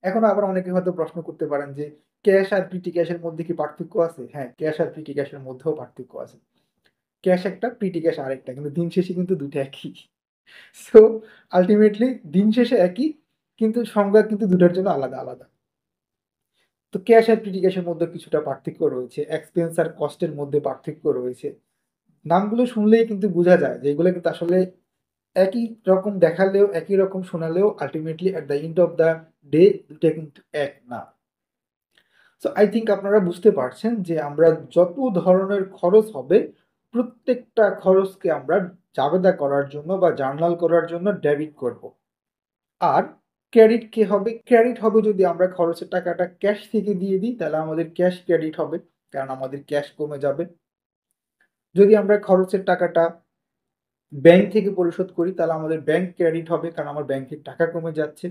এখন আবার অনেকে হয়তো প্রশ্ন করতে পারেন যে ক্যাশ আর প্রিটি ক্যাশের মধ্যে কি পার্থক্য আছে? হ্যাঁ, ক্যাশ আর প্রিটি ক্যাশের মধ্যেও পার্থক্য আছে। ক্যাশ একটা, প্রিটি ক্যাশ আরেকটা। কিন্তু দিন শেষে কিন্তু ২ টা একই। সো আল্টিমেটলি দিন শেষে একই, কিন্তু সংজ্ঞা কিন্তু ২ টার জন্য আলাদা, আলাদা। তো ক্যাশ আর প্রিটি ক্যাশের মধ্যে কিছুটা পার্থক্য রয়েছে। এক্সপেন্স আর কস্টের মধ্যে পার্থক্য রয়েছে। নামগুলো শুনলেই কিন্তু বোঝা যায় যে এগুলো কিন্তু আসলে একই রকম দেখালেও, একই রকম শোনালেও ultimately at the end of the day ২ টা কিন্তু এক না। সো আই থিংক আপনারা বুঝতে পারছেন যে আমরা যত ধরনের খরচ হবে, প্রত্যেকটা খরচকে আমরা জাবেদা করার জন্য বা জার্নাল করার জন্য ডেবিট করব। আর ক্রেডিট কি হবে? ক্রেডিট হবে যদি আমরা খরচের টাকাটা ক্যাশ থেকে দিয়ে দিই, তাহলে আমাদের ক্যাশ ক্রেডিট হবে। কারণ আমাদের ক্যাশ কমে যাবে। যদি আমরা খরচের টাকাটা ব্যাংক থেকে পরিশোধ করি, তাহলে আমাদের ব্যাংক ক্রেডিট হবে, কারণ আমার ব্যাংকের টাকা কমে যাচ্ছে।